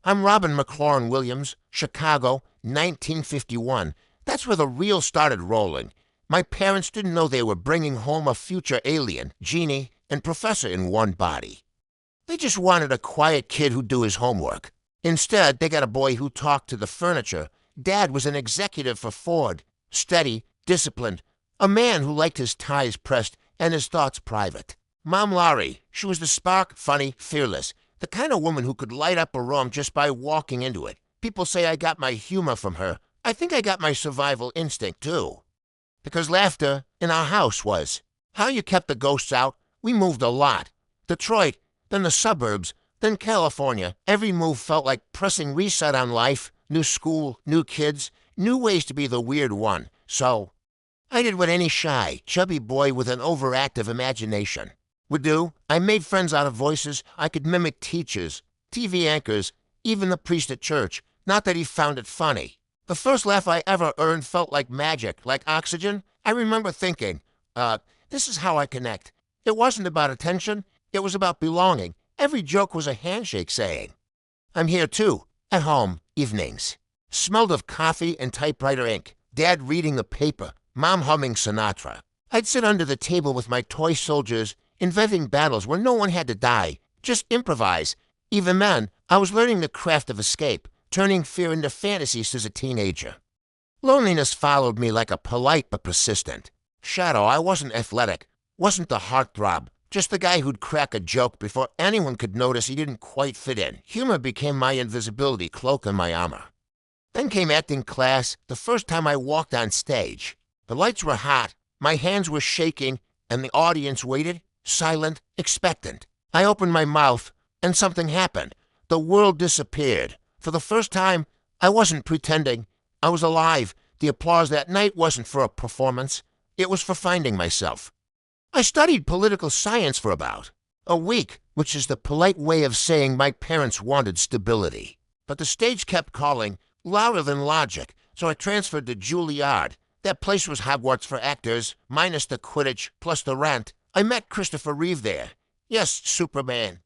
I'm Robin McLaurin Williams, Chicago, 1951. That's where the reel started rolling. My parents didn't know they were bringing home a future alien, genie, and professor in one body. They just wanted a quiet kid who'd do his homework. Instead, they got a boy who talked to the furniture. Dad was an executive for Ford, steady, disciplined, a man who liked his ties pressed and his thoughts private. Mom Laurie, she was the spark, funny, fearless, the kind of woman who could light up a room just by walking into it. People say I got my humor from her. I think I got my survival instinct, too. Because laughter in our house was how you kept the ghosts out. We moved a lot. Detroit, then the suburbs, then California. Every move felt like pressing reset on life. New school, new kids, new ways to be the weird one. So I did what any shy, chubby boy with an overactive imagination would do. I made friends out of voices. I could mimic teachers, TV anchors, even the priest at church. Not that he found it funny. The first laugh I ever earned felt like magic, like oxygen. I remember thinking, this is how I connect. It wasn't about attention. It was about belonging. Every joke was a handshake saying, I'm here too, at home, evenings. Smelled of coffee and typewriter ink. Dad reading the paper. Mom humming Sinatra. I'd sit under the table with my toy soldiers, inventing battles where no one had to die, just improvise. Even then, I was learning the craft of escape, turning fear into fantasies as a teenager. Loneliness followed me like a polite but persistent shadow. I wasn't athletic, wasn't the heartthrob, just the guy who'd crack a joke before anyone could notice he didn't quite fit in. Humor became my invisibility cloak and my armor. Then came acting class, the first time I walked on stage. The lights were hot, my hands were shaking, and the audience waited, silent, expectant. I opened my mouth, and something happened. The world disappeared. For the first time, I wasn't pretending. I was alive. The applause that night wasn't for a performance. It was for finding myself. I studied political science for about a week, which is the polite way of saying my parents wanted stability. But the stage kept calling, louder than logic, so I transferred to Juilliard. That place was Hogwarts for actors, minus the Quidditch, plus the rent. I met Christopher Reeve there. Yes, Superman.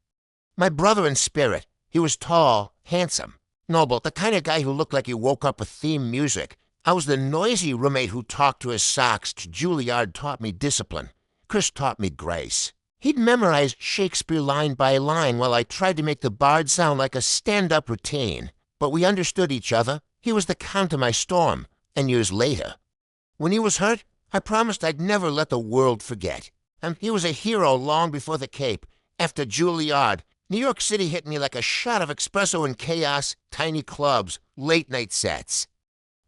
My brother in spirit. He was tall, handsome, noble, the kind of guy who looked like he woke up with theme music. I was the noisy roommate who talked to his socks. Juilliard taught me discipline. Chris taught me grace. He'd memorize Shakespeare line by line while I tried to make the bard sound like a stand-up routine. But we understood each other. He was the count of my storm. And years later, when he was hurt, I promised I'd never let the world forget. And he was a hero long before the Cape. After Juilliard, New York City hit me like a shot of espresso and chaos, tiny clubs, late-night sets.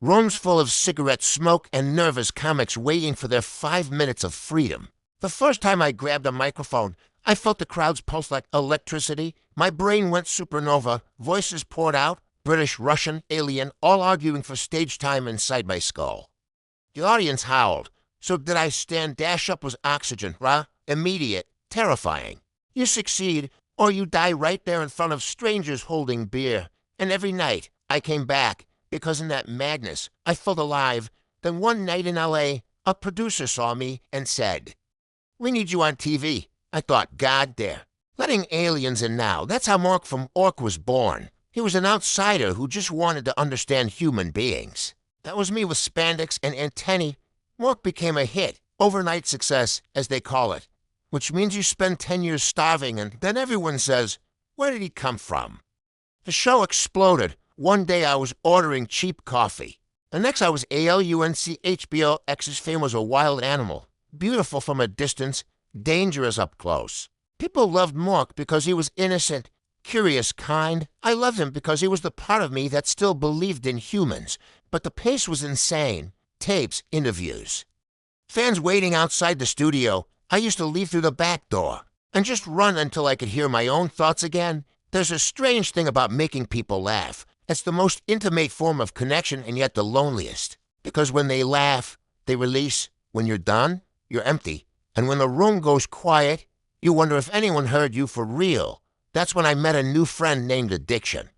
Rooms full of cigarette smoke and nervous comics waiting for their 5 minutes of freedom. The first time I grabbed a microphone, I felt the crowds pulse like electricity. My brain went supernova. Voices poured out, British, Russian, alien, all arguing for stage time inside my skull. The audience howled. So did I stand? Dash up was oxygen, raw, immediate, terrifying. You succeed, or you die right there in front of strangers holding beer. And every night, I came back, because in that madness, I felt alive. Then one night in L.A., a producer saw me and said, we need you on TV. I thought, God there. Letting aliens in now. That's how Mork from Ork was born. He was an outsider who just wanted to understand human beings. That was me with spandex and antennae. Mork became a hit, overnight success, as they call it, which means you spend 10 years starving and then everyone says, where did he come from? The show exploded. One day I was ordering cheap coffee. The next I was ALUNC HBO X's fame was a wild animal. Beautiful from a distance, dangerous up close. People loved Mork because he was innocent, curious, kind. I loved him because he was the part of me that still believed in humans. But the pace was insane. Tapes, interviews. Fans waiting outside the studio. I used to leave through the back door and just run until I could hear my own thoughts again. There's a strange thing about making people laugh. It's the most intimate form of connection and yet the loneliest. Because when they laugh, they release. When you're done, you're empty. And when the room goes quiet, you wonder if anyone heard you for real. That's when I met a new friend named Addiction.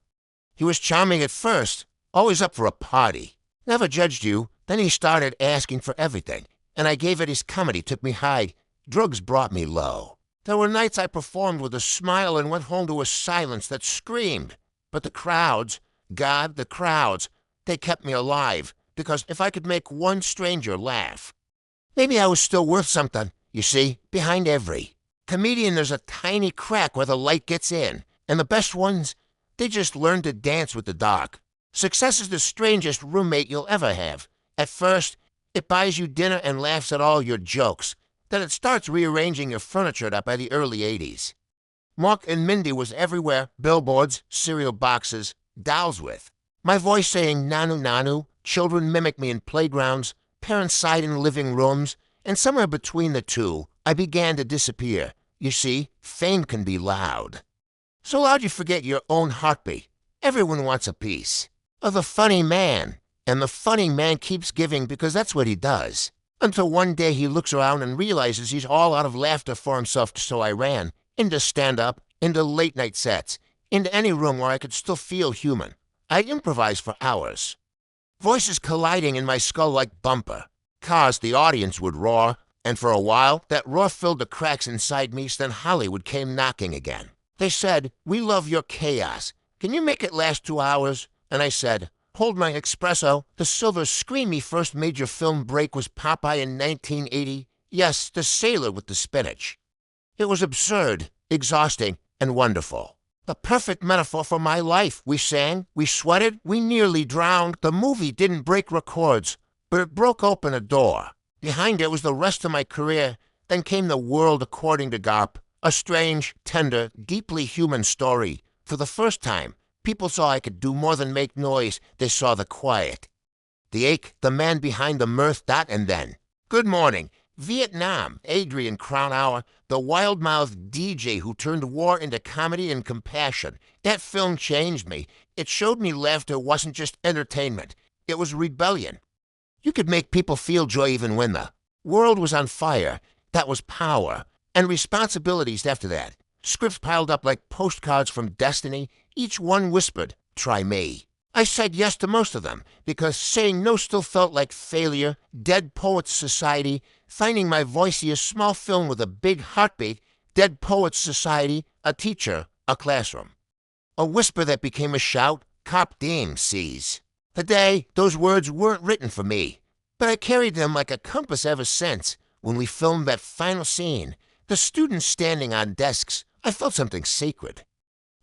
He was charming at first, always up for a party. Never judged you. Then he started asking for everything. And I gave it his comedy, took me high. Drugs brought me low. There were nights I performed with a smile and went home to a silence that screamed, But the crowds, God, the crowds, they kept me alive, because if I could make one stranger laugh, maybe I was still worth something. You see, behind every comedian, there's a tiny crack where the light gets in, and the best ones, they just learn to dance with the dark. Success is the strangest roommate you'll ever have. At first, it buys you dinner and laughs at all your jokes. Then it starts rearranging your furniture by the early 80s. Mork and Mindy was everywhere, billboards, cereal boxes, dolls with. My voice saying nanu nanu, children mimic me in playgrounds, parents sighed in living rooms, and somewhere between the two, I began to disappear. You see, fame can be loud. So loud you forget your own heartbeat. Everyone wants a piece of the funny man, and the funny man keeps giving because that's what he does. Until one day he looks around and realizes he's all out of laughter for himself, so I ran into stand-up, into late-night sets, into any room where I could still feel human. I improvised for hours. Voices colliding in my skull like bumper. Cars, the audience would roar, and for a while, that roar filled the cracks inside me, so then Hollywood came knocking again. They said, "We love your chaos. Can you make it last 2 hours?" And I said, "Hold my espresso." The Silver's screamy first major film break was Popeye in 1980. Yes, the sailor with the spinach. It was absurd, exhausting, and wonderful. The perfect metaphor for my life. We sang, we sweated, we nearly drowned. The movie didn't break records, but it broke open a door. Behind it was the rest of my career. Then came The World According to Garp, a strange, tender, deeply human story. For the first time, people saw I could do more than make noise. They saw the quiet, the ache, the man behind the mirth. And then, Good Morning, Vietnam, Adrian Crown Hour, the wild-mouthed DJ who turned war into comedy and compassion. That film changed me. It showed me laughter wasn't just entertainment. It was rebellion. You could make people feel joy even when the world was on fire. That was power. And responsibilities after that. Scripts piled up like postcards from destiny. Each one whispered, "Try me." I said yes to most of them, because saying no still felt like failure. Dead Poets Society, finding my voice, a small film with a big heartbeat. Dead Poets Society, a teacher, a classroom. A whisper that became a shout, Cop Diem sees. Today, those words weren't written for me, but I carried them like a compass ever since. When we filmed that final scene, the students standing on desks, I felt something sacred.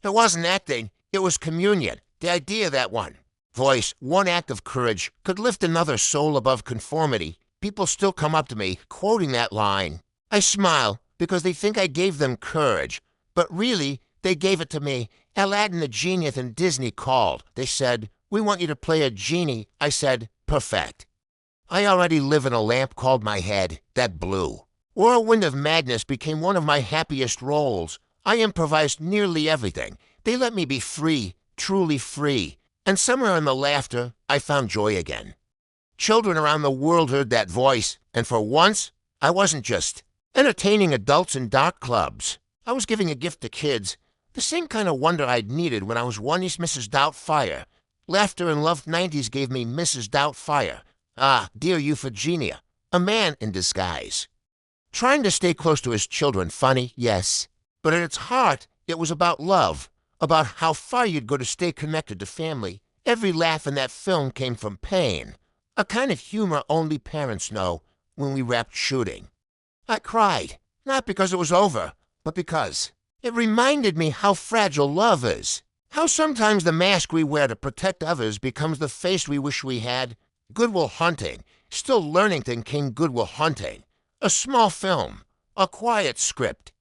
It wasn't acting, it was communion. The idea that one voice, one act of courage, could lift another soul above conformity. People still come up to me, quoting that line. I smile, because they think I gave them courage. But really, they gave it to me. Aladdin the genius in Disney called. They said, "We want you to play a genie." I said, "Perfect." I already live in a lamp called my head, that blew. Whirlwind of Madness became one of my happiest roles. I improvised nearly everything. They let me be free. Truly free, and somewhere in the laughter, I found joy again. Children around the world heard that voice, and for once, I wasn't just entertaining adults in dark clubs. I was giving a gift to kids, the same kind of wonder I'd needed when I was once Mrs. Doubtfire. Laughter and Love 90s gave me Mrs. Doubtfire. Ah, dear Euphigenia, a man in disguise. Trying to stay close to his children, funny, yes, but at its heart, it was about love. About how far you'd go to stay connected to family. Every laugh in that film came from pain, a kind of humor only parents know. When we wrapped shooting, I cried, not because it was over, but because it reminded me how fragile love is, how sometimes the mask we wear to protect others becomes the face we wish we had. Good Will Hunting, still learning thing came Good Will Hunting, a small film, a quiet script,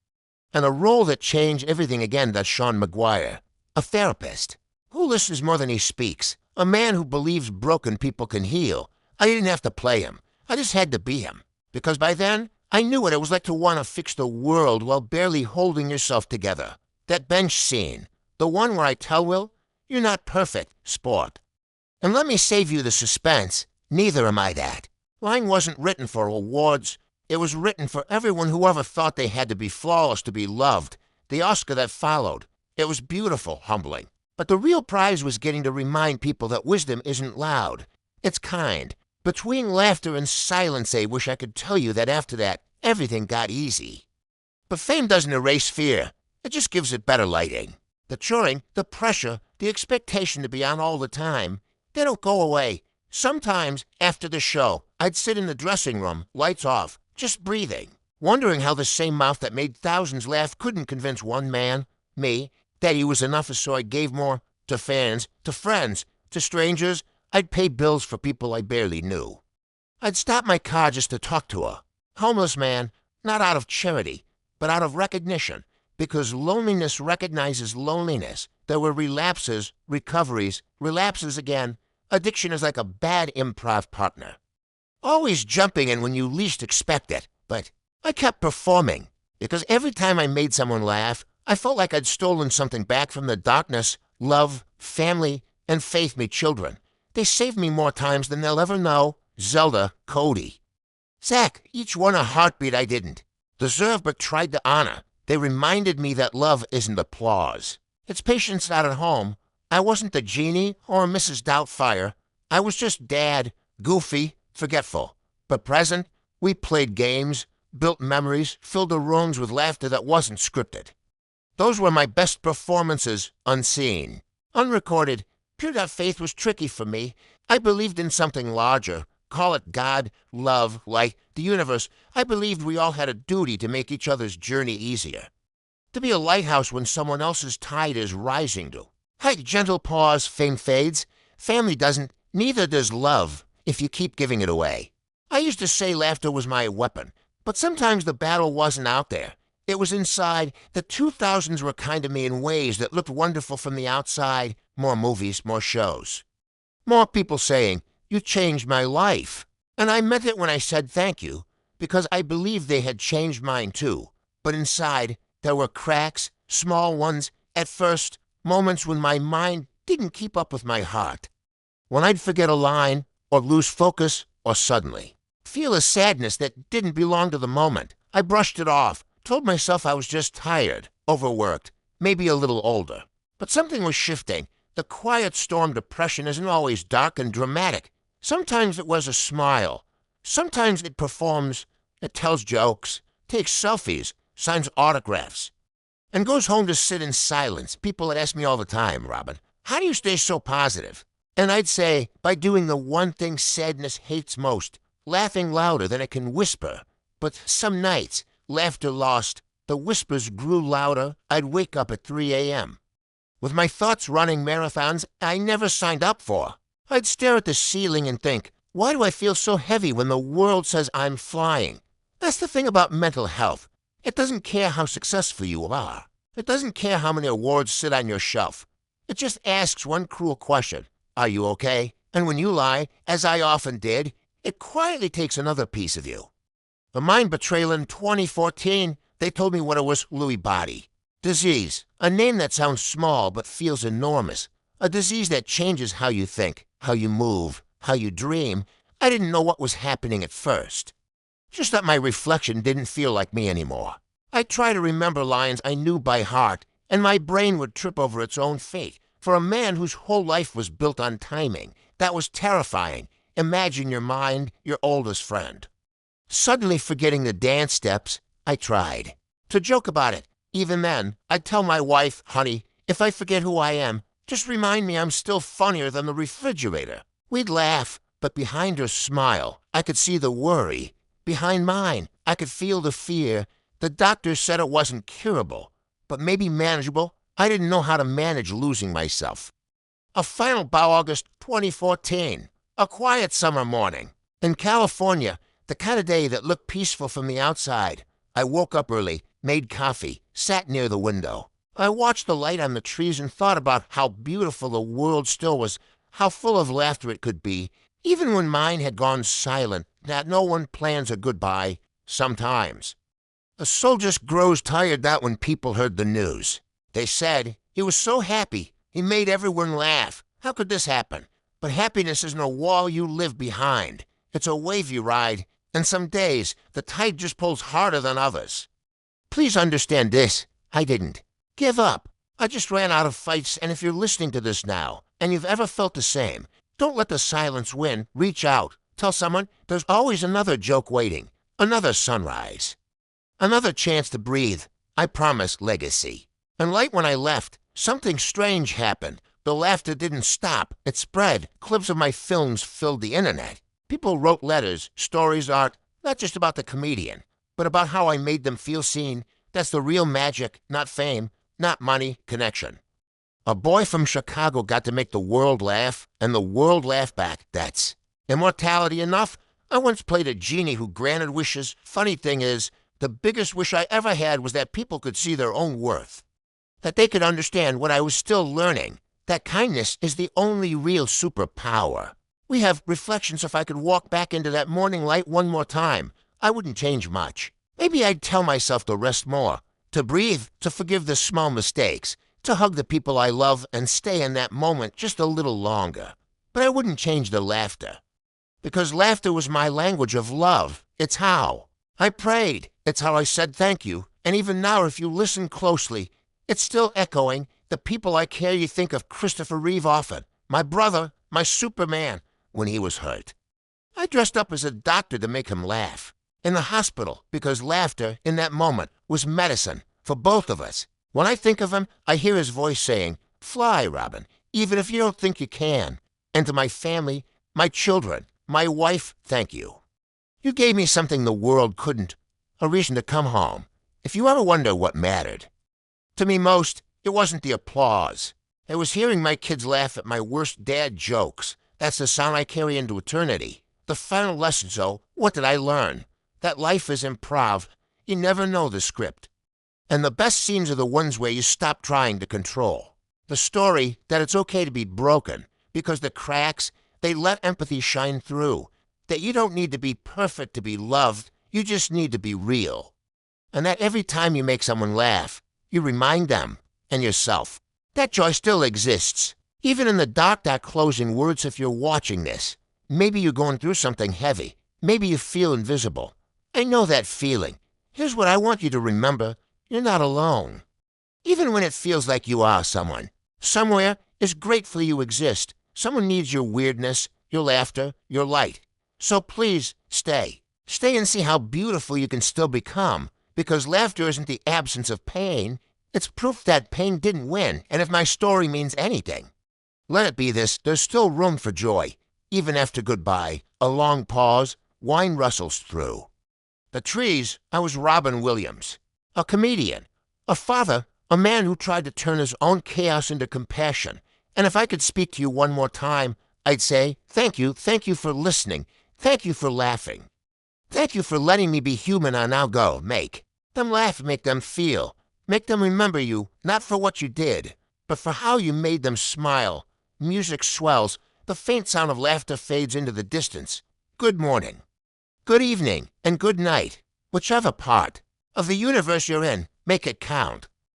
and a role that changed everything again. That's Sean Maguire, a therapist who listens more than he speaks, a man who believes broken people can heal. I didn't have to play him. I just had to be him, because by then, I knew what it was like to want to fix the world while barely holding yourself together. That bench scene, the one where I tell Will, "You're not perfect, sport." And let me save you the suspense, neither am I that. Line wasn't written for awards. It was written for everyone who ever thought they had to be flawless to be loved. The Oscar that followed, it was beautiful, humbling. But the real prize was getting to remind people that wisdom isn't loud. It's kind. Between laughter and silence, I wish I could tell you that after that, everything got easy. But fame doesn't erase fear. It just gives it better lighting. The touring, the pressure, the expectation to be on all the time, they don't go away. Sometimes, after the show, I'd sit in the dressing room, lights off, just breathing, wondering how the same mouth that made thousands laugh couldn't convince one man, me, that he was enough so I gave more to fans, to friends, to strangers. I'd pay bills for people I barely knew. I'd stop my car just to talk to a homeless man, not out of charity, but out of recognition, because loneliness recognizes loneliness. There were relapses, recoveries, relapses again. Addiction is like a bad improv partner, always jumping in when you least expect it. But I kept performing, because every time I made someone laugh, I felt like I'd stolen something back from the darkness, love, family, and faith me children. They saved me more times than they'll ever know. Zelda, Cody. Zach, each one a heartbeat I didn't deserve but tried to honor. They reminded me that love isn't applause. It's patience out at home. I wasn't the genie or Mrs. Doubtfire. I was just Dad, goofy, forgetful. But present, we played games, built memories, filled the rooms with laughter that wasn't scripted. Those were my best performances, unseen, unrecorded. Pure faith was tricky for me. I believed in something larger. Call it God, love, light, the universe. I believed we all had a duty to make each other's journey easier. To be a lighthouse when someone else's tide is rising to. Hey, gentle pause, fame fades. Family doesn't, neither does love, if you keep giving it away. I used to say laughter was my weapon, but sometimes the battle wasn't out there. It was inside. The 2000s were kind to me in ways that looked wonderful from the outside. More movies, more shows. More people saying, "You changed my life." And I meant it when I said thank you, because I believed they had changed mine too. But inside, there were cracks, small ones, at first, moments when my mind didn't keep up with my heart. When I'd forget a line, or lose focus, or suddenly feel a sadness that didn't belong to the moment. I brushed it off, told myself I was just tired, overworked, maybe a little older. But something was shifting. The quiet storm depression isn't always dark and dramatic. Sometimes it was a smile. Sometimes it performs, it tells jokes, takes selfies, signs autographs, and goes home to sit in silence. People would ask me all the time, "Robin, how do you stay so positive?" And I'd say, by doing the one thing sadness hates most, laughing louder than it can whisper. But some nights, laughter lost, the whispers grew louder. I'd wake up at 3 a.m. with my thoughts running marathons I never signed up for. I'd stare at the ceiling and think, why do I feel so heavy when the world says I'm flying? That's the thing about mental health. It doesn't care how successful you are. It doesn't care how many awards sit on your shelf. It just asks one cruel question. Are you okay? And when you lie, as I often did, it quietly takes another piece of you. The mind betrayal in 2014, they told me what it was, Lewy body. Disease, a name that sounds small but feels enormous. A disease that changes how you think, how you move, how you dream. I didn't know what was happening at first. Just that my reflection didn't feel like me anymore. I'd try to remember lines I knew by heart, and my brain would trip over its own fate. For a man whose whole life was built on timing, that was terrifying. Imagine your mind, your oldest friend. Suddenly forgetting the dance steps, I tried to joke about it. Even then, I'd tell my wife, honey, if I forget who I am, just remind me I'm still funnier than the refrigerator. We'd laugh, but behind her smile, I could see the worry. Behind mine, I could feel the fear. The doctor said it wasn't curable, but maybe manageable. I didn't know how to manage losing myself. A final bow August 2014, a quiet summer morning. In California, the kind of day that looked peaceful from the outside. I woke up early, made coffee, sat near the window. I watched the light on the trees and thought about how beautiful the world still was, how full of laughter it could be, even when mine had gone silent, that no one plans a goodbye, sometimes. A soul just grows tired that when people heard the news. They said, he was so happy, he made everyone laugh. How could this happen? But happiness isn't a wall you live behind. It's a wave you ride, and some days the tide just pulls harder than others. Please understand this, I didn't give up. I just ran out of fights, and if you're listening to this now, and you've ever felt the same, don't let the silence win. Reach out. Tell someone there's always another joke waiting, another sunrise, another chance to breathe. I promise legacy. And right when I left, something strange happened. the laughter didn't stop. It spread. Clips of my films filled the internet. People wrote letters, stories, art, not just about the comedian, but about how I made them feel seen. That's the real magic, not fame, not money, connection. A boy from Chicago got to make the world laugh, and the world laughed back. That's immortality enough? I once played a genie who granted wishes. Funny thing is, the biggest wish I ever had was that people could see their own worth, that they could understand what I was still learning, that kindness is the only real superpower. We have reflections. If I could walk back into that morning light one more time, I wouldn't change much. Maybe I'd tell myself to rest more, to breathe, to forgive the small mistakes, to hug the people I love and stay in that moment just a little longer. But I wouldn't change the laughter, because laughter was my language of love. It's how I prayed. It's how I said thank you. And even now, if you listen closely, it's still echoing. The people I care. You think of Christopher Reeve often, my brother, my Superman, when he was hurt. I dressed up as a doctor to make him laugh. In the hospital, because laughter in that moment was medicine for both of us. When I think of him, I hear his voice saying, "Fly, Robin, even if you don't think you can." And to my family, my children, my wife, thank you. You gave me something the world couldn't, a reason to come home. If you ever wonder what mattered, to me most, it wasn't the applause. It was hearing my kids laugh at my worst dad jokes. That's the sound I carry into eternity. The final lesson, though, what did I learn? That life is improv. You never know the script. And the best scenes are the ones where you stop trying to control. The story that it's okay to be broken, because the cracks, they let empathy shine through. That you don't need to be perfect to be loved, you just need to be real. And that every time you make someone laugh, you remind them, and yourself, that joy still exists. Even in the dark closing words, if you're watching this, maybe you're going through something heavy. Maybe you feel invisible. I know that feeling. Here's what I want you to remember. You're not alone. Even when it feels like you are someone, somewhere is grateful you exist. Someone needs your weirdness, your laughter, your light. So please, stay. Stay and see how beautiful you can still become. Because laughter isn't the absence of pain. It's proof that pain didn't win. And if my story means anything, let it be this: there's still room for joy. Even after goodbye, a long pause, wine rustles through. The trees, I was Robin Williams. A comedian, a father, a man who tried to turn his own chaos into compassion. And if I could speak to you one more time, I'd say, thank you for listening, thank you for laughing. Thank you for letting me be human. I now go. Make them laugh, make them feel, make them remember you, not for what you did, but for how you made them smile. Music swells, the faint sound of laughter fades into the distance. Good morning, good evening, and good night, whichever part of the universe you're in, make it count.